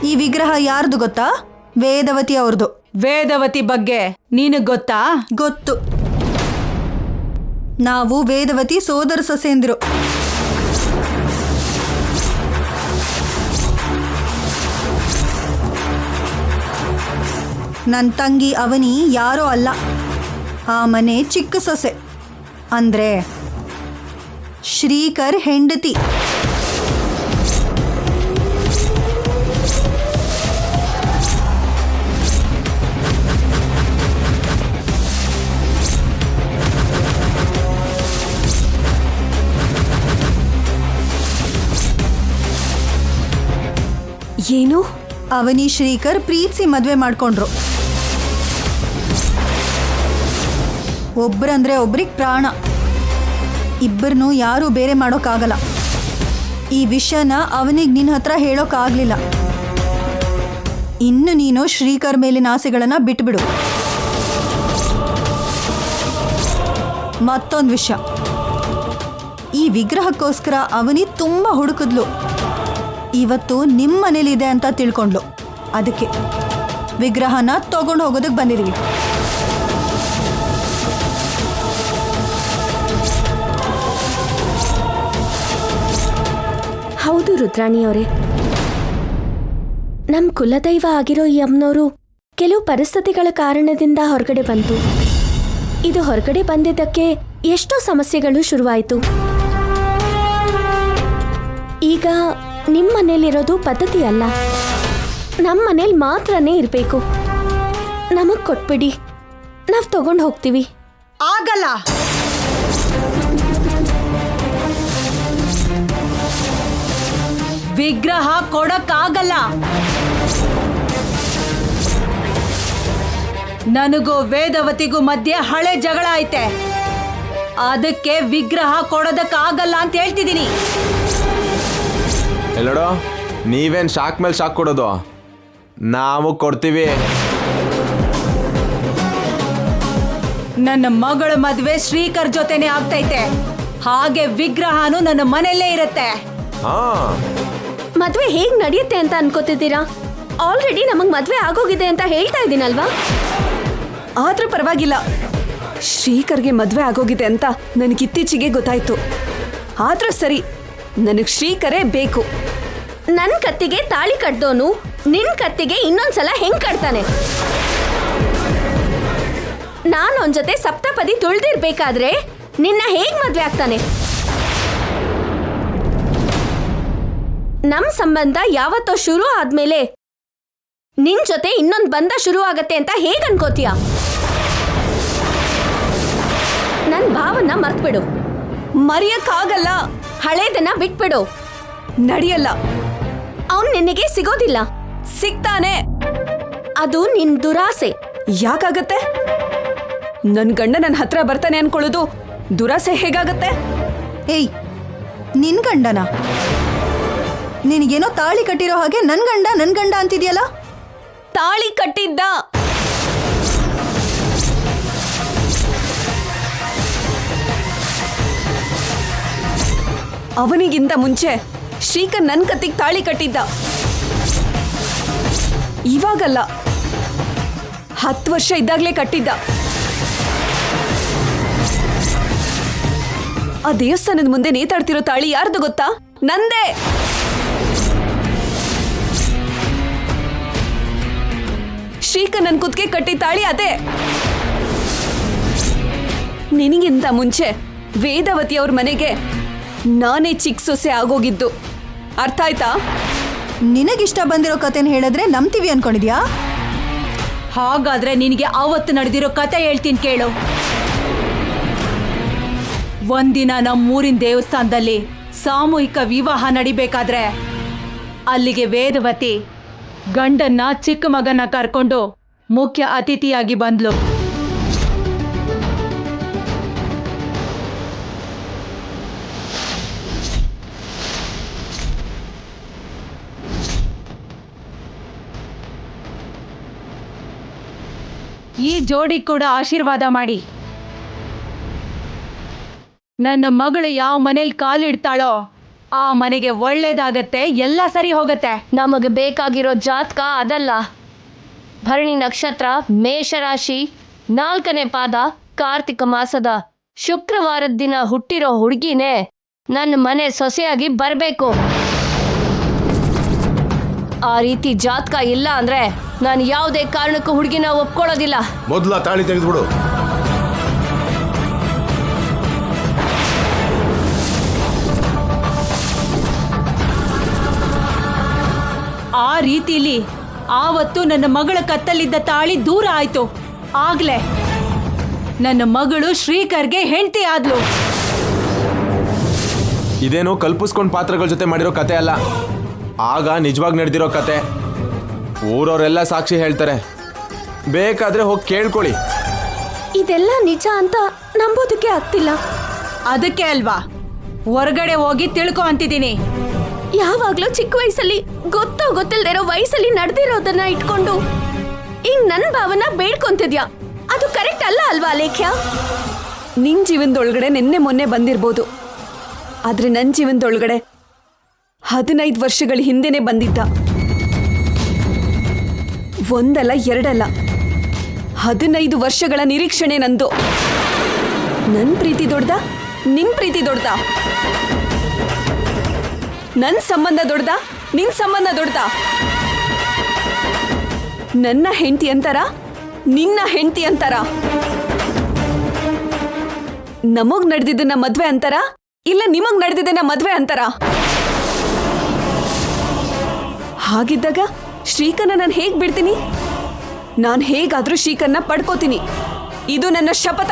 ಈ ವಿಗ್ರಹ ಯಾರ್ದು ಗೊತ್ತಾ? ವೇದವತಿ ಅವ್ರದ್ದು. ವೇದವತಿ ಬಗ್ಗೆ ನೀನು ಗೊತ್ತಾ? ಗೊತ್ತು. ನಾವು ವೇದವತಿ ಸೋದರ ಸೊಸೆಂದಿರು. ನನ್ನ ತಂಗಿ ಅವನಿ ಯಾರೋ ಅಲ್ಲ, ಆ ಮನೆ ಚಿಕ್ಕ ಸೊಸೆ, ಅಂದ್ರೆ ಶ್ರೀಕರ್ ಹೆಂಡತಿ. ಏನು? ಅವನಿ ಶ್ರೀಕರ್ ಪ್ರೀತಿಸಿ ಮದುವೆ ಮಾಡ್ಕೊಂಡ್ರು. ಒಬ್ರಂದ್ರೆ ಒಬ್ರಿಗೆ ಪ್ರಾಣ. ಇಬ್ಬರನ್ನೂ ಯಾರೂ ಬೇರೆ ಮಾಡೋಕ್ಕಾಗಲ್ಲ. ಈ ವಿಷಯನ ಅವನಿಗೆ ನಿನ್ನ ಹತ್ರ ಹೇಳೋಕ್ಕಾಗಲಿಲ್ಲ. ಇನ್ನು ನೀನು ಶ್ರೀಕರ್ ಮೇಲಿನ ಆಸೆಗಳನ್ನು ಬಿಟ್ಬಿಡು. ಮತ್ತೊಂದು ವಿಷಯ, ಈ ವಿಗ್ರಹಕ್ಕೋಸ್ಕರ ಅವನಿ ತುಂಬ ಹುಡುಕಿದ್ಲು. ಇವತ್ತು ನಿಮ್ಮ ಮನೇಲಿದೆ ಅಂತ ತಿಳ್ಕೊಂಡ್ಲು. ಅದಕ್ಕೆ ವಿಗ್ರಹನ ತಗೊಂಡು ಹೋಗೋದಕ್ಕೆ ಬಂದಿದ್ದೀವಿ. ಹೌದು ರುದ್ರಾಣಿಯವರೇ, ನಮ್ಮ ಕುಲದೈವ ಆಗಿರೋ ಈ ಅಮ್ಮನವರು ಕೆಲವು ಪರಿಸ್ಥಿತಿಗಳ ಕಾರಣದಿಂದ ಹೊರಗಡೆ ಬಂತು. ಇದು ಹೊರಗಡೆ ಬಂದಿದ್ದಕ್ಕೆ ಎಷ್ಟೋ ಸಮಸ್ಯೆಗಳು ಶುರುವಾಯಿತು. ಈಗ ನಿಮ್ಮ ಮನೇಲಿರೋದು ಪದ್ಧತಿ ಅಲ್ಲ, ನಮ್ಮ ಮನೇಲಿ ಮಾತ್ರನೇ ಇರಬೇಕು. ನಮಗ್ ಕೊಟ್ಬಿಡಿ, ನಾವು ತಗೊಂಡು ಹೋಗ್ತೀವಿ. ಆಗಲ್ಲ. ವಿಗ್ರಹ ಕೊಡಕ್ಕಾಗಲ್ಲ. ನನಗೂ ವೇದವತಿಗೂ ಮಧ್ಯೆ ಹಳೆ ಜಗಳ ಐತೆ. ಅದಕ್ಕೆ ವಿಗ್ರಹ ಕೊಡೋದಕ್ಕಾಗಲ್ಲ ಅಂತ ಹೇಳ್ತಿದ್ದೀನಿ. ಎಲ್ಲೋಡು, ನೀವೇನು ಶಾಕ್ ಮೇಲೆ ಶಾಕ್ ಕೊಡೋದು? ನಾವು ಕೊಡ್ತೀವಿ. ನನ್ನ ಮಗಳ ಮದುವೆ ಶ್ರೀಕರ್ ಜೊತೆನೆ ಆಗ್ತೈತೆ. ಹಾಗೆ ವಿಗ್ರಹನೂ ನನ್ನ ಮನೆಯಲ್ಲೇ ಇರುತ್ತೆ. ಮದ್ವೆ ಹೇಗ್ ನಡೆಯುತ್ತೆ ಅಂತ ಅನ್ಕೋತಿದ್ದೀರಾ? ಆಲ್ರೆಡಿ ನಮಗ್ ಮದ್ವೆ ಆಗೋಗಿದೆ ಅಂತ ಹೇಳ್ತಾ ಇದ್ದೀನಲ್ವಾ? ಆದ್ರೂ ಪರವಾಗಿಲ್ಲ, ಶ್ರೀಕರ್ಗೆ ಮದ್ವೆ ಆಗೋಗಿದೆ ಅಂತ ನನಗೆ ಇತ್ತೀಚೆಗೆ ಗೊತ್ತಾಯ್ತು. ಆದ್ರೂ ಸರಿ, ನನಗೆ ಶ್ರೀಕರೇ ಬೇಕು. ನನ್ ಕತ್ತಿಗೆ ತಾಳಿ ಕಟ್ದೋನು ನಿನ್ ಕತ್ತಿಗೆ ಇನ್ನೊಂದ್ಸಲ ಹೆಂಗ್ ಕಟ್ತಾನೆ? ನಾನು ಅವನ ಜೊತೆ ಸಪ್ತಪದಿ ತುಳ್ದಿರ್ಬೇಕಾದ್ರೆ ನಿನ್ನ ಹೇಗ್ ಮದ್ವೆ ಆಗ್ತಾನೆ? ನಮ್ ಸಂಬಂಧ ಯಾವತ್ತೋ ಶುರು ಆದ್ಮೇಲೆ ನಿನ್ ಜೊತೆ ಇನ್ನೊಂದ್ ಬಂಧ ಶುರು ಆಗತ್ತೆ ಅಂತ ಹೇಗ್ ಅನ್ಕೋತೀಯ? ನನ್ ಭಾವನ ಮರ್ತ್ಬಿಡು. ಮರೆಯಕ್ಕಾಗಲ್ಲ. ಹಳೇದನ್ನ ಬಿಟ್ಬಿಡು. ನಡೆಯಲ್ಲ. ಅವನ್ ನಿನಗೆ ಸಿಗೋದಿಲ್ಲ. ಸಿಗ್ತಾನೆ. ಅದು ನಿನ್ ದುರಾಸೆ. ಯಾಕಾಗತ್ತೆ? ನನ್ ಗಂಡ ನನ್ನ ಹತ್ರ ಬರ್ತಾನೆ ಅನ್ಕೊಳ್ಳೋದು ದುರಾಸೆ ಹೇಗಾಗತ್ತೆ? ಏಯ್, ನಿನ್ ಗಂಡನ? ನಿನಗೇನೋ ತಾಳಿ ಕಟ್ಟಿರೋ ಹಾಗೆ ನನ್ ಗಂಡ ಅಂತಿದ್ಯಲ್ಲ? ತಾಳಿ ಕಟ್ಟಿದ್ದ. ಅವನಿಗಿಂತ ಮುಂಚೆ ಶ್ರೀಕರ್ ನನ್ ಕತ್ತಿಗೆ ತಾಳಿ ಕಟ್ಟಿದ್ದ. ಇವಾಗಲ್ಲ, 10 ವರ್ಷ ಇದ್ದಾಗ್ಲೇ ಕಟ್ಟಿದ್ದ. ಆ ದೇವಸ್ಥಾನದ ಮುಂದೆ ನೇತಾಡ್ತಿರೋ ತಾಳಿ ಯಾರ್ದು ಗೊತ್ತಾ? ನಂದೇ. ಶ್ರೀಕರ್ ನನ್ ಕುತ್ತಿಗೆ ಕಟ್ಟಿದ ತಾಳಿ ಅದೇ. ನಿನಗಿಂತ ಮುಂಚೆ ವೇದವತಿ ಅವ್ರ ಮನೆಗೆ ನಾನೇ ಚಿಕ್ಕ ಸೊಸೆ ಆಗೋಗಿದ್ದು. ಅರ್ಥ ಆಯ್ತಾ? ನಿನಗಿಷ್ಟ ಬಂದಿರೋ ಕತೆನ ಹೇಳಿದ್ರೆ ನಂಬ್ತೀವಿ ಅನ್ಕೊಂಡಿದ್ಯಾ? ಹಾಗಾದ್ರೆ ನಿನಗೆ ಅವತ್ತು ನಡೆದಿರೋ ಕತೆ ಹೇಳ್ತೀನಿ ಕೇಳು. ಒಂದಿನ ನಮ್ಮೂರಿನ ದೇವಸ್ಥಾನದಲ್ಲಿ ಸಾಮೂಹಿಕ ವಿವಾಹ ನಡಿಬೇಕಾದ್ರೆ ಅಲ್ಲಿಗೆ ವೇದವತಿ ಗಂಡನ್ನ ಚಿಕ್ಕ ಮಗನ ಕರ್ಕೊಂಡು ಮುಖ್ಯ ಅತಿಥಿಯಾಗಿ ಬಂದ್ಲು. ಈ ಜೋಡಿ ಕೂಡ ಆಶೀರ್ವಾದ ಮಾಡಿ. ನನ್ನ ಮಗಳು ಯಾವ ಮನೇಲಿ ಕಾಲಿಡ್ತಾಳೋ ಆ ಮನೆಗೆ ಒಳ್ಳೇದಾಗತ್ತೆ, ಎಲ್ಲ ಸರಿ ಹೋಗತ್ತೆ. ನಮಗೆ ಬೇಕಾಗಿರೋ ಜಾತಕ ಅದಲ್ಲ. ಭರಣಿ ನಕ್ಷತ್ರ, ಮೇಷರಾಶಿ, 4ನೇ ಪಾದ, ಕಾರ್ತಿಕ ಮಾಸದ ಶುಕ್ರವಾರದ ದಿನ ಹುಟ್ಟಿರೋ ಹುಡುಗಿನೇ ನನ್ನ ಮನೆ ಸೊಸೆಯಾಗಿ ಬರಬೇಕು. ಆ ರೀತಿ ಜಾತಕ ಇಲ್ಲ ಅಂದ್ರೆ ನಾನು ಯಾವುದೇ ಕಾರಣಕ್ಕೂ ಹುಡುಗಿನ ಒಪ್ಕೊಳ್ಳೋದಿಲ್ಲ. ಮೊದಲ ತಾಳಿ ತೆಗೆದುಬಿಡು. ಆ ರೀತಿಲಿ ಆವತ್ತು ನನ್ನ ಮಗಳ ಕತ್ತಲ್ಲಿದ್ದ ತಾಳಿ ದೂರ ಆಯ್ತು. ಆಗ್ಲೇ ನನ್ನ ಮಗಳು ಶ್ರೀಕರ್ಗೆ ಹೆಂಡತಿ ಆದ್ಲು. ಇದೇನು ಕಲ್ಪಿಸ್ಕೊಂಡ್ ಪಾತ್ರಗಳ ಜೊತೆ ಮಾಡಿರೋ ಕತೆ ಅಲ್ಲ, ಆಗ ನಿಜವಾಗಿ ನಡೆದಿರೋ ಕತೆ. ಊರವರೆಲ್ಲ ಸಾಕ್ಷಿ ಹೇಳ್ತಾರೆ, ಬೇಕಾದ್ರೆ ಹೋಗಿ ಕೇಳ್ಕೊಳ್ಳಿ. ಇದೆಲ್ಲ ನಿಜ ಅಂತ ನಂಬೋದಕ್ಕೆ ಆಗ್ತಿಲ್ಲ. ಅದಕ್ಕೆ ಅಲ್ವಾ ಹೊರಗಡೆ ಹೋಗಿ ತಿಳ್ಕೊ ಅಂತಿದ್ದೀನಿ. ಯಾವಾಗ್ಲೂ ಚಿಕ್ಕ ವಯಸ್ಸಲ್ಲಿ ಗೊತ್ತೋ ಗೊತ್ತಿಲ್ದಿರೋ ವಯಸ್ಸಲ್ಲಿ ನಡೆದಿರೋದನ್ನ ಇಟ್ಕೊಂಡು ಈಗ ನನ್ನ ಭಾವನ ಬೇಡ್ಕೊಂತಿದ್ಯಾ? ಅದು ಕರೆಕ್ಟ್ ಅಲ್ಲ ಅಲ್ವಾ ಲೇಖ್ಯ? ನಿನ್ ಜೀವನದೊಳಗಡೆ ನಿನ್ನೆ ಮೊನ್ನೆ ಬಂದಿರ್ಬೋದು, ಆದ್ರೆ ನನ್ನ ಜೀವನದೊಳಗಡೆ 15 ವರ್ಷಗಳ ಹಿಂದೆನೆ ಬಂದಿದ್ದ. ಒಂದಲ್ಲ ಎರಡಲ್ಲ, 15 ವರ್ಷಗಳ ನಿರೀಕ್ಷಣೆ ನಂದು. ನನ್ನ ಪ್ರೀತಿ ದೊಡ್ಡ, ನಿನ್ ಪ್ರೀತಿ ದೊಡ್ಡ? ನನ್ನ ಸಂಬಂಧ ದೊಡ್ಡ, ನಿನ್ ಸಂಬಂಧ ದೊಡ್ಡ? ನನ್ನ ಹೆಂಡತಿ ಅಂತಾರ, ನಿನ್ನ ಹೆಂಡತಿ ಅಂತಾರ? ನಮಗ್ ನಡೆದಿದ್ದನ್ನ ಮದ್ವೆ ಅಂತಾರ, ಇಲ್ಲ ನಿಮಗ್ ನಡೆದಿದ್ದನ್ನ ಮದ್ವೆ ಅಂತಾರ? ಹಾಗಿದ್ದಾಗ ಶ್ರೀಕರ್ನ ನಾನು ಹೇಗ್ ಬಿಡ್ತೀನಿ? ನಾನು ಹೇಗಾದ್ರೂ ಶ್ರೀಕರ್ನ ಪಡ್ಕೋತೀನಿ. ಇದು ನನ್ನ ಶಪಥ.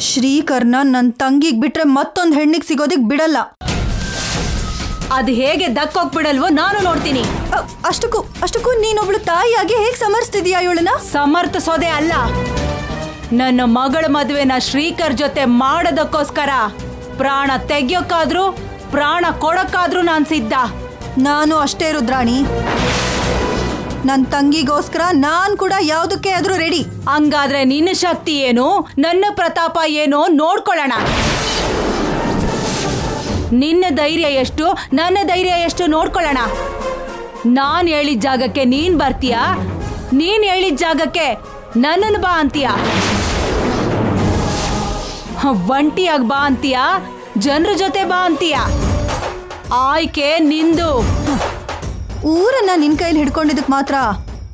ಶ್ರೀಕರ್ನ ನನ್ನ ತಂಗಿಗೆ ಬಿಟ್ರೆ ಮತ್ತೊಂದು ಹೆಣ್ಣಿಗೆ ಸಿಗೋದಿಕ್ ಬಿಡಲ್ಲ. ಅದು ಹೇಗೆ ದಕ್ಕೋಗ್ಬಿಡಲ್ವೋ ನಾನು ನೋಡ್ತೀನಿ. ಅಷ್ಟಕ್ಕೂ ನೀನೊಬ್ಳು ತಾಯಿಯಾಗಿ ಹೇಗೆ ಸಮರ್ಸ್ತಿದೀಯಾ ಇವಳನ್ನ? ಸಮರ್ಥಿಸೋದೇ ಅಲ್ಲ, ನನ್ನ ಮಗಳ ಮದುವೆನ ಶ್ರೀಕರ್ ಜೊತೆ ಮಾಡೋದಕ್ಕೋಸ್ಕರ ಪ್ರಾಣ ತೆಗಿಯೋಕ್ಕಾದ್ರೂ ಪ್ರಾಣ ಕೊಡಕ್ಕಾದ್ರೂ ನಾನು ಸಿದ್ಧ. ನಾನು ಅಷ್ಟೇ ರುದ್ರಾಣಿ, ನನ್ನ ತಂಗಿಗೋಸ್ಕರ ನಾನು ಕೂಡ ಯಾವುದಕ್ಕೆ ಆದ್ರೂ ರೆಡಿ. ಹಂಗಾದ್ರೆ ನಿನ್ನ ಶಕ್ತಿ ಏನು, ನನ್ನ ಪ್ರತಾಪ ಏನೋ ನೋಡ್ಕೊಳ್ಳೋಣ. ನಿನ್ನ ಧೈರ್ಯ ಎಷ್ಟು, ನನ್ನ ಧೈರ್ಯ ಎಷ್ಟು ನೋಡ್ಕೊಳ್ಳೋಣ. ನಾನ್ ಹೇಳಿದ ಜಾಗಕ್ಕೆ ನೀನ್ ಬರ್ತೀಯ, ನೀನ್ ಹೇಳಿದ ಜಾಗಕ್ಕೆ ನನ್ನನ್ನು ಬಾ ಅಂತೀಯ. ಒಂಟಿಯಾಗಿ ಬಾ ಅಂತೀಯ, ಜನರ ಜೊತೆ ಬಾ ಅಂತೀಯ, ಆಯ್ಕೆ ನಿಂದು. ಊರನ್ನ ನಿನ್ ಕೈಲಿ ಹಿಡ್ಕೊಂಡಿದ್ದಕ್ ಮಾತ್ರ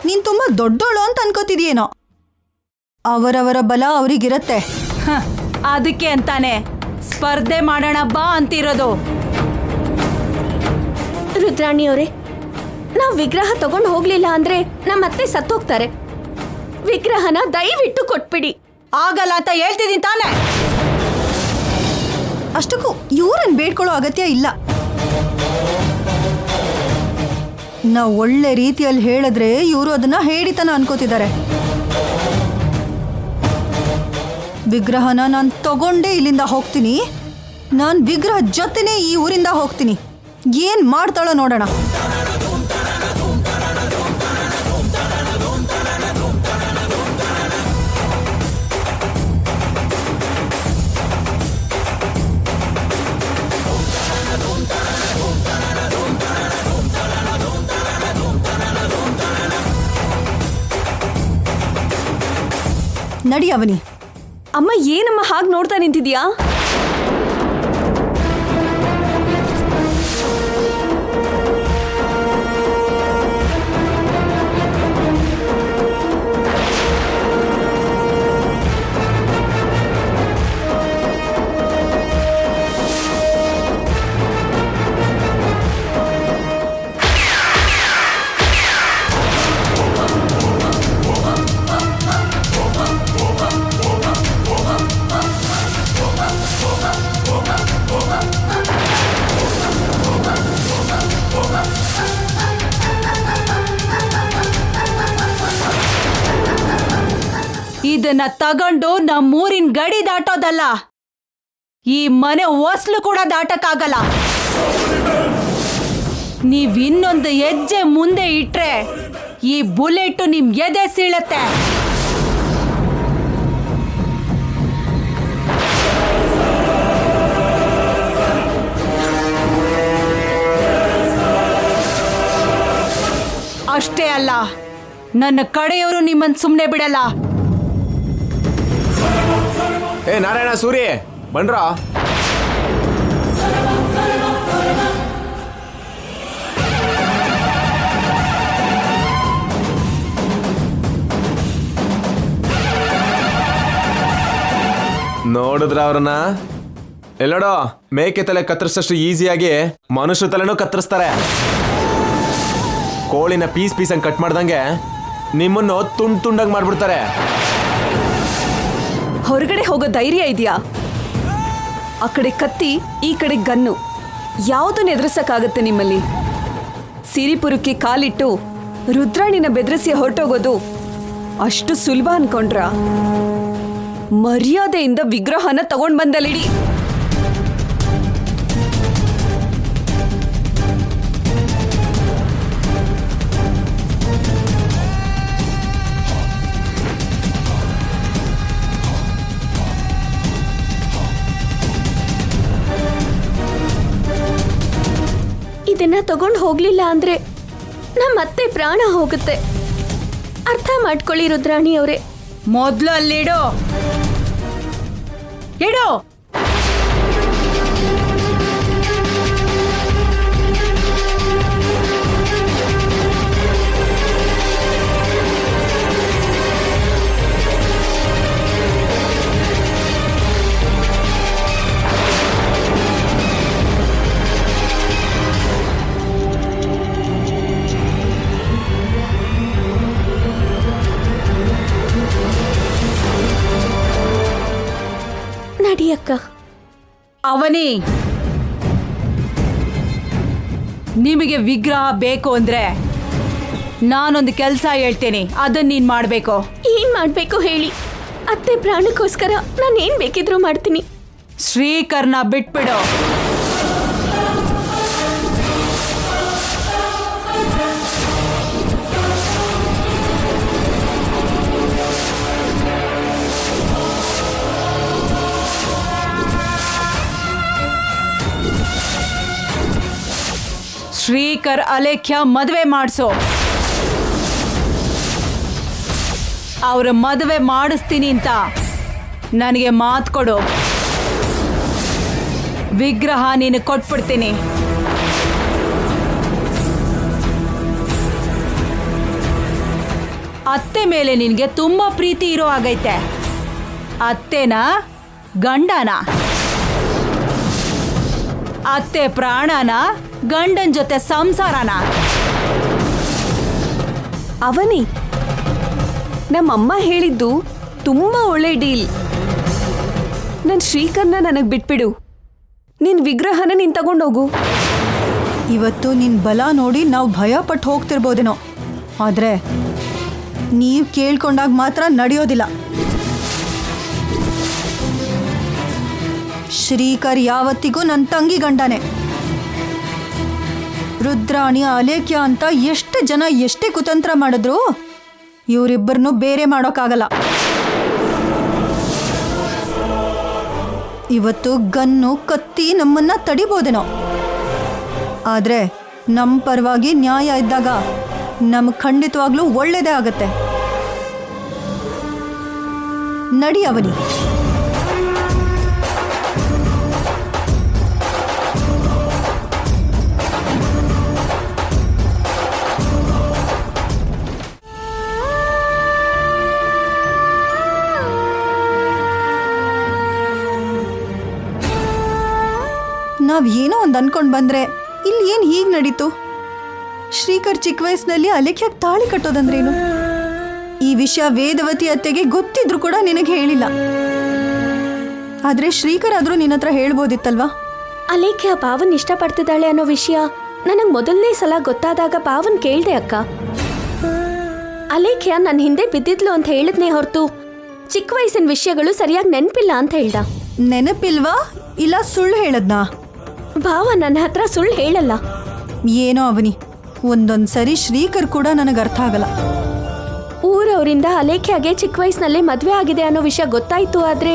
ನೀನ್ ತುಂಬಾ ದೊಡ್ಡೋಳು ಅಂತ ಅನ್ಕೋತಿದ್ಯೇನೋ. ಅವರವರ ಬಲ ಅವ್ರಿಗಿರತ್ತೆ. ಅದಕ್ಕೆ ಅಂತಾನೆ ಸ್ಪರ್ಧೆ ಮಾಡೋಣ ಬಾ ಅಂತಿರೋದು. ರುದ್ರಾಣಿಯವರೇ, ನಾವು ವಿಗ್ರಹ ತಗೊಂಡು ಹೋಗ್ಲಿಲ್ಲ ಅಂದ್ರೆ ನಮ್ಮತ್ತೆ ಸತ್ತೋಗ್ತಾರೆ. ವಿಗ್ರಹನ ದಯವಿಟ್ಟು ಕೊಟ್ಬಿಡಿ. ಆಗಲ್ಲ ಅಂತ ಹೇಳ್ತಿದ್ದೀನಿ ತಾನೆ. ಅಷ್ಟಕ್ಕೂ ಇವ್ರನ್ನ ಬೇಡ್ಕೊಳ್ಳೋ ಅಗತ್ಯ ಇಲ್ಲ. ನಾವು ಒಳ್ಳೆ ರೀತಿಯಲ್ಲಿ ಹೇಳಿದ್ರೆ ಇವರು ಅದನ್ನ ಹೇಳಿತನ ಅನ್ಕೋತಿದ್ದಾರೆ. ವಿಗ್ರಹನ ನಾನು ತಗೊಂಡೇ ಇಲ್ಲಿಂದ ಹೋಗ್ತೀನಿ. ನಾನು ವಿಗ್ರಹ ಜೊತೆನೇ ಈ ಊರಿಂದ ಹೋಗ್ತೀನಿ. ಏನ್ ಮಾಡ್ತಾಳೋ ನೋಡೋಣ. ನಡಿ ಅವನಿ. ಅಮ್ಮ, ಏನಮ್ಮ ಹಾಗೆ ನೋಡ್ತಾ ನಿಂತಿದ್ಯಾ? ಇದನ್ನ ತಗೊಂಡು ನಮ್ಮೂರಿನ ಗಡಿ ದಾಟೋದಲ್ಲ, ಈ ಮನೆ ಹೊಸ್ಲು ಕೂಡ ದಾಟಕ್ಕಾಗಲ್ಲ. ನೀವ್ ಇನ್ನೊಂದು ಹೆಜ್ಜೆ ಮುಂದೆ ಇಟ್ರೆ ಈ ಬುಲೆಟ್ ನಿಮ್ ಎದೆ ಸೀಳತ್ತೆ. ನನ್ನ ಕಡೆಯವರು ನಿಮ್ಮನ್ ಸುಮ್ಮನೆ ಬಿಡಲ್ಲ. ಏ ನಾರಾಯಣ ಸೂರಿ ಬನ್ರ. ನೋಡಿದ್ರ ಅವ್ರನ್ನ ಎಲ್ಲೋಡೋ, ಮೇಕೆ ತಲೆ ಕತ್ತರಿಸಷ್ಟು ಈಸಿಯಾಗಿ ಮನುಷ್ಯ ತಲೆನೂ ಕತ್ತರಿಸ್ತಾರೆ. ಕೋಳಿನ ಪೀಸ್ ಪೀಸಂಗ್ ಕಟ್ ಮಾಡ್ದಂಗೆ ನಿಮ್ಮನ್ನು ತುಂಡ್ ತುಂಡಾಗಿ ಮಾಡ್ಬಿಡ್ತಾರೆ. ಹೊರಗಡೆ ಹೋಗೋ ಧೈರ್ಯ ಇದೆಯಾ? ಆ ಕಡೆ ಕತ್ತಿ, ಈ ಕಡೆ ಗನ್ನು, ಯಾವುದನ್ನು ಎದುರಿಸಕ್ಕಾಗತ್ತೆ ನಿಮ್ಮಲ್ಲಿ? ಸಿರಿಪುರಕ್ಕೆ ಕಾಲಿಟ್ಟು ರುದ್ರಾಣಿನ ಬೆದರಿಸಿ ಹೊರಟೋಗೋದು ಅಷ್ಟು ಸುಲಭ ಅನ್ಕೊಂಡ್ರ? ಮರ್ಯಾದೆಯಿಂದ ವಿಗ್ರಹನ ತಗೊಂಡ್ ಬಂದಲ್ಲಿಡಿ. ಇದನ್ನ ತಗೊಂಡು ಹೋಗ್ಲಿಲ್ಲ ಅಂದ್ರೆ ನಮ್ಮತ್ತೆ ಪ್ರಾಣ ಹೋಗುತ್ತೆ. ಅರ್ಥ ಮಾಡ್ಕೊಳ್ಳಿ ರುದ್ರಾಣಿ ಅವರೇ. ಮೊದ್ಲು ಅಲ್ಲಿಡು. ಇಡು. ನಡಿಯಕ್ಕ. ಅವನಿ, ನಿಮಗೆ ವಿಗ್ರಹ ಬೇಕು ಅಂದ್ರೆ ನಾನೊಂದು ಕೆಲಸ ಹೇಳ್ತೇನೆ, ಅದನ್ನ ನೀನ್ ಮಾಡ್ಬೇಕು. ಏನ್ ಮಾಡ್ಬೇಕು ಹೇಳಿ? ಅತ್ತೆ ಪ್ರಾಣಕ್ಕೋಸ್ಕರ ನಾನು ಏನ್ ಬೇಕಿದ್ರೂ ಮಾಡ್ತೀನಿ. ಶ್ರೀಕರ್ನ ಬಿಟ್ಬಿಡು. ಶ್ರೀಕರ್ ಅಲೇಖ್ಯ ಮದುವೆ ಮಾಡಿಸೋ. ಅವ್ರ ಮದುವೆ ಮಾಡಿಸ್ತೀನಿ ಅಂತ ನನಗೆ ಮಾತು ಕೊಡು. ವಿಗ್ರಹ ನೀನು ಕೊಟ್ಬಿಡ್ತೀನಿ. ಅತ್ತೆ ಮೇಲೆ ನಿನಗೆ ತುಂಬಾ ಪ್ರೀತಿ ಇರೋ ಆಗೈತೆ. ಅತ್ತೆನ ಗಂಡನ? ಅತ್ತೆ ಪ್ರಾಣನ ಗಂಡನ ಜೊತೆ ಸಂಸಾರನ? ಅವನಿ, ನಮ್ಮಮ್ಮ ಹೇಳಿದ್ದು ತುಂಬಾ ಒಳ್ಳೆ ಡೀಲ್. ನನ್ ಶ್ರೀಕರ್ನ ನನಗ್ ಬಿಟ್ಬಿಡು. ನಿನ್ ವಿಗ್ರಹನ ನೀನ್ ತಗೊಂಡೋಗು. ಇವತ್ತು ನಿನ್ ಬಲ ನೋಡಿ ನಾವು ಭಯ ಪಟ್ಟು ಹೋಗ್ತಿರ್ಬೋದೇನೋ, ಆದ್ರೆ ನೀವು ಕೇಳ್ಕೊಂಡಾಗ ಮಾತ್ರ ನಡೆಯೋದಿಲ್ಲ. ಶ್ರೀಕರ್ ಯಾವತ್ತಿಗೂ ನನ್ನ ತಂಗಿ ಗಂಡನೇ. ರುದ್ರಾಣಿ ಅಲೇಖ್ಯ ಅಂತ ಎಷ್ಟು ಜನ ಎಷ್ಟೇ ಕುತಂತ್ರ ಮಾಡಿದ್ರು ಇವರಿಬ್ಬರನ್ನು ಬೇರೆ ಮಾಡೋಕ್ಕಾಗಲ್ಲ. ಇವತ್ತು ಗನ್ನು ಕತ್ತಿ ನಮ್ಮನ್ನ ತಡಿಬೋದೇನೋ, ಆದ್ರೆ ನಮ್ಮ ಪರವಾಗಿ ನ್ಯಾಯ ಇದ್ದಾಗ ನಮ್ಗೆ ಖಂಡಿತವಾಗ್ಲೂ ಒಳ್ಳೇದೇ ಆಗತ್ತೆ. ನಡಿ ಅವನಿ. ನಾವ್ ಏನೋ ಒಂದು ಅನ್ಕೊಂಡ್ ಬಂದ್ರೆ ಇಲ್ಲಿ ಏನ್ ಹೀಗ್ ನಡೀತು? ಶ್ರೀಕರ್ ಚಿಕ್ಕ ವಯಸ್ಸಿನಲ್ಲಿ ಅಲೇಖ್ಯಾಗ್ ತಾಳಿ ಕಟ್ಟೋದಂದ್ರೇನು? ಈ ವಿಷಯ ವೇದವತಿ ಅತ್ತೆಗೆ ಗೊತ್ತಿದ್ರು ಕೂಡ ನಿನಗೆ ಹೇಳಿಲ್ಲ. ಆದ್ರೆ ಶ್ರೀಕರ್ ಆದ್ರೂ ನಿನ್ನ ಹತ್ರ ಹೇಳ್ಬೋದಿತ್ತಲ್ವಾ? ಅಲೇಖ್ಯ ಪಾವನ್ ಇಷ್ಟಪಡ್ತಿದ್ದಾಳೆ ಅನ್ನೋ ವಿಷಯ ನನಗೆ ಮೊದಲನೇ ಸಲ ಗೊತ್ತಾದಾಗ ಪಾವನ್ ಕೇಳ್ದೆ ಅಕ್ಕ. ಅಲೇಖ್ಯ ನನ್ನ ಹಿಂದೆ ಬಿದ್ದಿದ್ಲು ಅಂತ ಹೇಳಿದ್ನೇ ಹೊರತು ಚಿಕ್ಕ ವಯಸ್ಸಿನ ವಿಷಯಗಳು ಸರಿಯಾಗಿ ನೆನಪಿಲ್ಲ ಅಂತ ಹೇಳ್ದ. ನೆನಪಿಲ್ವಾ ಇಲ್ಲ ಸುಳ್ಳು ಹೇಳದ್ನಾ? ಭಾವ ನನ್ನ ಹತ್ರ ಸುಳ್ಳು ಹೇಳಲ್ಲ. ಏನೋ ಅವನಿ, ಒಂದೊಂದ್ ಸರಿ ಶ್ರೀಕರ್ ಕೂಡ ನನಗೆ ಅರ್ಥ ಆಗಲ್ಲ. ಊರವರಿಂದ ಅಲೇಖ್ಯಾಗೆ ಚಿಕ್ಕ ವಯಸ್ಸಿನಲ್ಲಿ ಮದ್ವೆ ಆಗಿದೆ ಅನ್ನೋ ವಿಷಯ ಗೊತ್ತಾಯ್ತು, ಆದ್ರೆ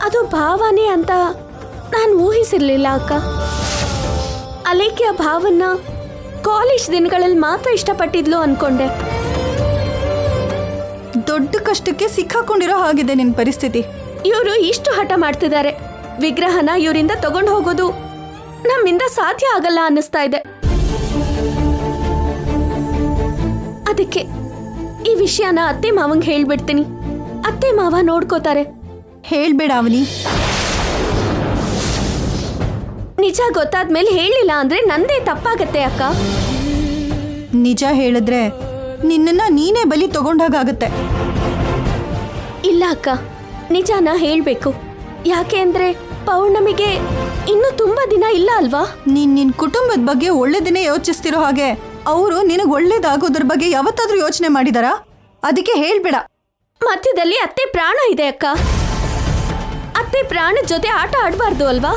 ಅದು ಭಾವನೇ ಅಂತ ನಾನು ಊಹಿಸಿರ್ಲಿಲ್ಲ ಅಕ್ಕ. ಅಲೇಖ್ಯ ಭಾವನ್ನ ಕಾಲೇಜ್ ದಿನಗಳಲ್ಲಿ ಮಾತ್ರ ಇಷ್ಟಪಟ್ಟಿದ್ಲು ಅನ್ಕೊಂಡೆ. ದೊಡ್ಡ ಕಷ್ಟಕ್ಕೆ ಸಿಕ್ಕಾಕೊಂಡಿರೋ ಹಾಗಿದೆ ನಿನ್ ಪರಿಸ್ಥಿತಿ. ಇವರು ಇಷ್ಟು ಹಠ ಮಾಡ್ತಿದ್ದಾರೆ. ವಿಗ್ರಹನ ಇವರಿಂದ ತಗೊಂಡು ಹೋಗೋದು ನಮ್ಮಿಂದ ಸಾಧ್ಯ ಆಗಲ್ಲ ಅನ್ನಿಸ್ತಾ ಇದೆ. ಅದಕ್ಕೆ ಈ ವಿಷಯನ ಅತ್ತೆ ಮಾವಂಗ್ ಹೇಳ್ಬಿಡ್ತೀನಿ. ಅತ್ತೆ ಮಾವ ನೋಡ್ಕೋತಾರೆ. ಹೇಳ್ಬೇಡ ಅವನಿ. ನಿಜ ಗೊತ್ತಾದ್ಮೇಲೆ ಹೇಳಿಲ್ಲ ಅಂದ್ರೆ ನಂದೇ ತಪ್ಪಾಗತ್ತೆ ಅಕ್ಕ. ನಿಜ ಹೇಳಿದ್ರೆ ನಿನ್ನನ್ನ ನೀನೇ ಬಲಿ ತಗೊಂಡಾಗತ್ತೆ. ಇಲ್ಲ ಅಕ್ಕ, ನಿಜಾನ ಹೇಳ್ಬೇಕು. ಯಾಕೆ ಅಂದ್ರೆ ಪೌರ್ಣಮಿಗೆ ಇನ್ನು ತುಂಬಾ ದಿನ ಇಲ್ಲ ಅಲ್ವಾ? ನಿನ್ ಕುಟುಂಬದ ಬಗ್ಗೆ ಒಳ್ಳೇದನ್ನೇ ಯೋಚಿಸ್ತಿರೋ ಹಾಗೆ ಅವರು ನಿನಗೆ ಒಳ್ಳೇದಾಗೋದ್ರ ಬಗ್ಗೆ ಯಾವತ್ತಾದ್ರೂ ಯೋಚನೆ ಮಾಡಿದಾರಾ? ಅದಕ್ಕೆ ಹೇಳ್ಬೇಡ. ಮಧ್ಯದಲ್ಲಿ ಅತ್ತೆ ಪ್ರಾಣ ಇದೆ ಅಕ್ಕ. ಅತ್ತೆ ಪ್ರಾಣ ಜೊತೆ ಆಟ ಆಡಬಾರ್ದು ಅಲ್ವಾ?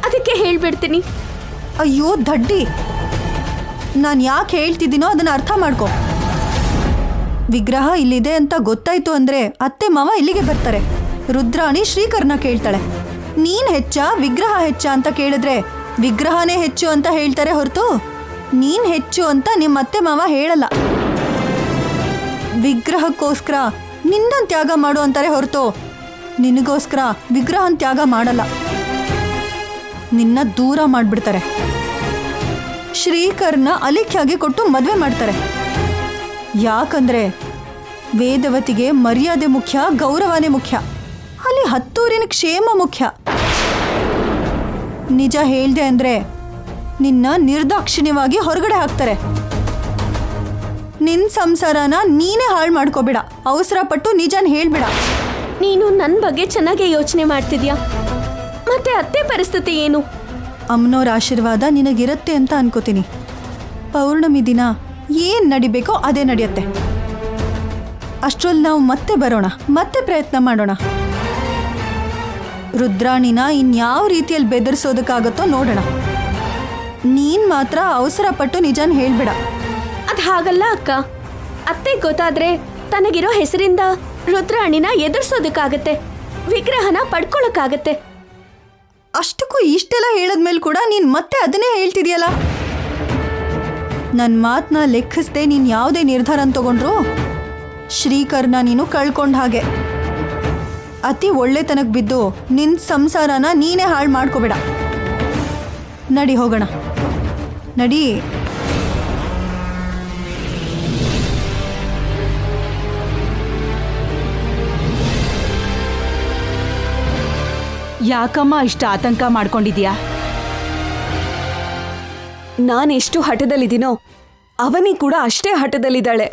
ಅದಕ್ಕೆ ಹೇಳ್ಬಿಡ್ತೀನಿ. ಅಯ್ಯೋ ದಡ್ಡಿ, ನಾನು ಯಾಕೆ ಹೇಳ್ತಿದ್ದೀನೋ ಅದನ್ನ ಅರ್ಥ ಮಾಡ್ಕೊ. ವಿಗ್ರಹ ಇಲ್ಲಿದೆ ಅಂತ ಗೊತ್ತಾಯ್ತು ಅಂದ್ರೆ ಅತ್ತೆ ಮಾವ ಇಲ್ಲಿಗೆ ಬರ್ತಾರೆ. ರುದ್ರಾಣಿ ಶ್ರೀಕರ್ನ ಕೇಳ್ತಾಳೆ, ನೀನ್ ಹೆಚ್ಚ ವಿಗ್ರಹ ಹೆಚ್ಚ ಅಂತ ಕೇಳಿದ್ರೆ ವಿಗ್ರಹನೇ ಹೆಚ್ಚು ಅಂತ ಹೇಳ್ತಾರೆ ಹೊರತು ನೀನ್ ಹೆಚ್ಚು ಅಂತ ನಿಮ್ಮ ಅತ್ತೆ ಮಾವ ಹೇಳಲ್ಲ. ವಿಗ್ರಹಕ್ಕೋಸ್ಕರ ನಿನ್ನ ತ್ಯಾಗ ಮಾಡು ಅಂತಾರೆ ಹೊರತು ನಿನಗೋಸ್ಕರ ವಿಗ್ರಹನ ತ್ಯಾಗ ಮಾಡಲ್ಲ. ನಿನ್ನ ದೂರ ಮಾಡ್ಬಿಡ್ತಾರೆ. ಶ್ರೀಕರ್ನ ಅಲಿಖ್ಯಾಗಿ ಕೊಟ್ಟು ಮದುವೆ ಮಾಡ್ತಾರೆ. ಯಾಕಂದ್ರೆ ವೇದವತಿಗೆ ಮರ್ಯಾದೆ ಮುಖ್ಯ, ಗೌರವನೇ ಮುಖ್ಯ. ಅಲ್ಲಿ ಹತ್ತೂರಿನ ಕ್ಷೇಮ ಮುಖ್ಯ. ನಿಜ ಹೇಳ್ದೆ ಅಂದ್ರೆ ನಿನ್ನ ನಿರ್ದಾಕ್ಷಿಣ್ಯವಾಗಿ ಹೊರಗಡೆ ಹಾಕ್ತಾರೆ. ನಿನ್ ಸಂಸಾರನ ನೀನೇ ಹಾಳು ಮಾಡ್ಕೋಬೇಡ. ಅವಸರ ಪಟ್ಟು ನಿಜಾನ್ ಹೇಳ್ಬೇಡ. ನೀನು ನನ್ನ ಬಗ್ಗೆ ಚೆನ್ನಾಗಿ ಯೋಚನೆ ಮಾಡ್ತಿದ್ಯಾ. ಮತ್ತೆ ಅತ್ತೆ ಪರಿಸ್ಥಿತಿ ಏನು? ಅಮ್ಮನವ್ರ ಆಶೀರ್ವಾದ ನಿನಗಿರತ್ತೆ ಅಂತ ಅನ್ಕೋತೀನಿ. ಪೌರ್ಣಮಿ ದಿನ ಏನ್ ನಡಿಬೇಕೋ ಅದೇ ನಡೆಯುತ್ತೆ. ಅಷ್ಟ್ರಲ್ಲಿ ನಾವು ಮತ್ತೆ ಬರೋಣ, ಮತ್ತೆ ಪ್ರಯತ್ನ ಮಾಡೋಣ. ರುದ್ರಾಣಿನ ಇನ್ಯಾವ ರೀತಿಯಲ್ಲಿ ಬೆದರಿಸೋದಕ್ಕಾಗತ್ತೋ ನೋಡೋಣ. ನೀನ್ ಮಾತ್ರ ಅವಸರ ಪಟ್ಟು ನಿಜಾನ್ ಹೇಳ್ಬೇಡ. ಅದ್ ಹಾಗಲ್ಲ ಅಕ್ಕ. ಅತ್ತೆ ಗೊತ್ತಾದ್ರೆ ತನಗಿರೋ ಹೆಸರಿಂದ ರುದ್ರಾಣಿನ ಎದುರಿಸೋದಕ್ಕಾಗತ್ತೆ, ವಿಗ್ರಹನ ಪಡ್ಕೊಳಕ್ಕಾಗತ್ತೆ. ಅಷ್ಟಕ್ಕೂ ಇಷ್ಟೆಲ್ಲ ಹೇಳದ್ಮೇಲೆ ಕೂಡ ನೀನ್ ಮತ್ತೆ ಅದನ್ನೇ ಹೇಳ್ತಿದ್ಯಲ್ಲ. ನನ್ನ ಮಾತನ್ನ ಲೆಕ್ಕಿಸ್ದೆ ನೀನ್ ಯಾವುದೇ ನಿರ್ಧಾರ ತಗೊಂಡ್ರು ಶ್ರೀಕರ್ನ ನೀನು ಕಳ್ಕೊಂಡ ಹಾಗೆ. ಅತಿ ಒಳ್ಳೆತನಕ್ಕೆ ಬಿದ್ದು ನಿನ್ ಸಂಸಾರನ ನೀನೇ ಹಾಳು ಮಾಡ್ಕೋಬೇಡ. ನಡಿ ಹೋಗೋಣ, ನಡಿ. ಯಾಕಮ್ಮ ಇಷ್ಟ ಆತಂಕ ಮಾಡ್ಕೊಂಡಿದ್ಯಾ? ನಾನೆಷ್ಟು ಹಠದಲ್ಲಿದ್ದೀನೋ ಅವನಿ ಕೂಡ ಅಷ್ಟೇ ಹಠದಲ್ಲಿದ್ದಾಳೆ.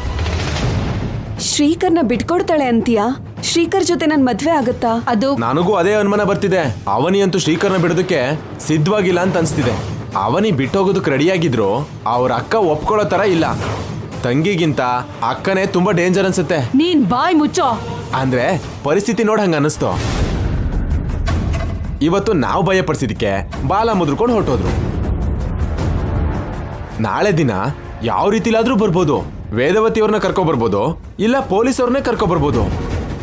ಶ್ರೀಕರ್ನ ಬಿಟ್ಕೊಡ್ತಾಳೆ ಅಂತೀಯಾ? ಶ್ರೀಕರ್ ಜೊತೆ ನನ್ ಮದ್ವೆ ಆಗತ್ತಾ? ಅದು ನನಗೂ ಅದೇ ಅನುಮಾನ ಬರ್ತಿದೆ. ಅವನಿ ಅಂತೂ ಶ್ರೀಕರ್ನ ಬಿಡೋದಕ್ಕೆ ಸಿದ್ಧವಾಗಿಲ್ಲ ಅಂತ ಅನ್ಸ್ತಿದೆ. ಅವನಿ ಬಿಟ್ಟೋಗೋದಕ್ಕೆ ರೆಡಿಯಾಗಿದ್ರು ಅವ್ರ ಅಕ್ಕ ಒಪ್ಕೊಳ್ಳೋ ತರ ಇಲ್ಲ. ತಂಗಿಗಿಂತ ಅಕ್ಕನೇ ತುಂಬಾ ಡೇಂಜರ್ ಅನ್ಸುತ್ತೆ. ನೀನ್ ಬಾಯ್ ಮುಚ್ಚೋ. ಅಂದ್ರೆ ಪರಿಸ್ಥಿತಿ ನೋಡ್ ಹಂಗ ಅನ್ನಿಸ್ತು. ಇವತ್ತು ನಾವು ಭಯ ಪಡಿಸಿದಕ್ಕೆ ಬಾಲ ಮುದ್ರಕೊಂಡು ಹೊರಟೋದ್ರು. ನಾಳೆ ದಿನ ಯಾವ ರೀತಿಲಾದ್ರೂ ಬರ್ಬೋದು. ವೇದವತಿ ಅವ್ರನ್ನ ಕರ್ಕೊ ಬರ್ಬೋದು, ಇಲ್ಲ ಪೊಲೀಸ್ ಅವ್ರನ್ನೇ ಕರ್ಕೊ ಬರ್ಬೋದು,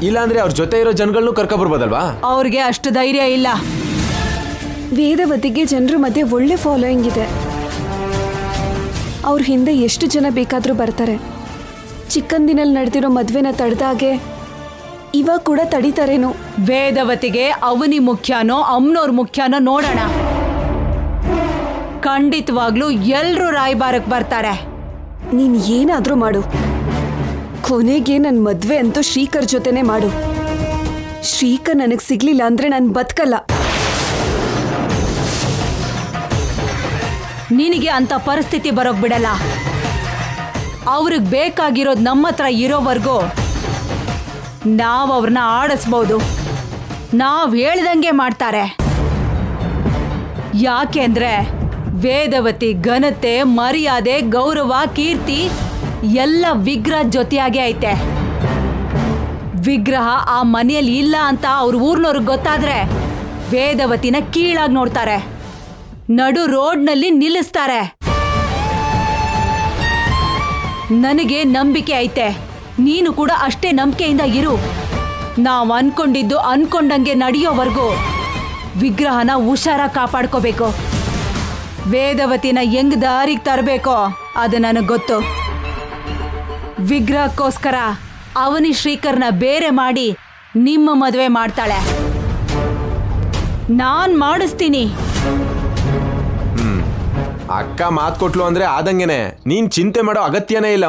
ಇಲ್ಲ ಅಂದ್ರೆ ಅವ್ರ ಜೊತೆ ಇರೋ ಜನಗಳನ್ನೂ ಕರ್ಕೊ ಬರ್ಬೋದಲ್ವಾ? ಅವ್ರಿಗೆ ಅಷ್ಟು ಧೈರ್ಯ ಇಲ್ಲ. ವೇದವತಿಗೆ ಜನರ ಮಧ್ಯೆ ಒಳ್ಳೆ ಫಾಲೋಯಿಂಗ್ ಇದೆ. ಅವ್ರ ಹಿಂದೆ ಎಷ್ಟು ಜನ ಬೇಕಾದ್ರೂ ಬರ್ತಾರೆ. ಚಿಕ್ಕಂದಿನಲ್ಲಿ ನಡೆದಿರೋ ಮದ್ವೆನ ತಡೆದಾಗೆ ಇವಾಗ ಕೂಡ ತಡೀತಾರೇನು? ವೇದವತಿಗೆ ಅವನಿ ಮುಖ್ಯನೋ ಅಮ್ಮನವ್ರ ಮುಖ್ಯನೋ ನೋಡೋಣ. ಖಂಡಿತವಾಗ್ಲೂ ಎಲ್ರೂ ರಾಯಬಾರಕ್ ಬರ್ತಾರೆ. ನೀನ್ ಏನಾದ್ರೂ ಮಾಡು, ಕೊನೆಗೆ ನನ್ ಮದ್ವೆ ಅಂತೂ ಶ್ರೀಕರ್ ಜೊತೆನೆ ಮಾಡು. ಶ್ರೀಕರ್ ನನಗ್ ಸಿಗ್ಲಿಲ್ಲ ಅಂದ್ರೆ ನಾನು ಬದುಕಲ್ಲ. ನಿನಗೆ ಅಂತ ಪರಿಸ್ಥಿತಿ ಬರೋಕ್ ಬಿಡಲ್ಲ. ಅವ್ರಿಗೆ ಬೇಕಾಗಿರೋದು ನಮ್ಮ ಹತ್ರ ಇರೋವರೆಗೂ ನಾವು ಅವ್ರನ್ನ ಆಡಿಸ್ಬೋದು. ನಾವು ಹೇಳ್ದಂಗೆ ಮಾಡ್ತಾರೆ. ಯಾಕೆಂದ್ರೆ ವೇದವತಿ ಘನತೆ, ಮರ್ಯಾದೆ, ಗೌರವ, ಕೀರ್ತಿ ಎಲ್ಲ ವಿಗ್ರಹ ಜೊತೆಯಾಗೆ ಐತೆ. ವಿಗ್ರಹ ಆ ಮನೆಯಲ್ಲಿ ಇಲ್ಲ ಅಂತ ಅವ್ರ ಊರ್ನವ್ರಿಗೆ ಗೊತ್ತಾದ್ರೆ ವೇದವತಿನ ಕೀಳಾಗಿ ನೋಡ್ತಾರೆ, ನಡು ರೋಡ್ನಲ್ಲಿ ನಿಲ್ಲಿಸ್ತಾರೆ. ನನಗೆ ನಂಬಿಕೆ ಐತೆ, ನೀನು ಕೂಡ ಅಷ್ಟೇ ನಂಬಿಕೆಯಿಂದ ಇರು. ನಾವು ಅನ್ಕೊಂಡಿದ್ದು ಅನ್ಕೊಂಡಂಗೆ ನಡೆಯೋವರೆಗೂ ವಿಗ್ರಹನ ಹುಷಾರಾಗಿ ಕಾಪಾಡ್ಕೋಬೇಕು. ವೇದವತಿನ ಹೆಂಗ್ ದಾರಿಗೆ ತರಬೇಕೋ ಅದು ನನಗೆ ಗೊತ್ತು. ವಿಗ್ರಹಕ್ಕೋಸ್ಕರ ಅವನಿ ಶ್ರೀಕರ್ನ ಬೇರೆ ಮಾಡಿ ನಿಮ್ಮ ಮದುವೆ ಮಾಡ್ತಾಳೆ. ನಾನ್ ಮಾಡಿಸ್ತೀನಿ. ಅಕ್ಕ ಮಾತು ಕೊಟ್ಲು ಅಂದ್ರೆ ಆದಂಗೆನೆ. ನೀನ್ ಚಿಂತೆ ಮಾಡೋ ಅಗತ್ಯನೇ ಇಲ್ಲ.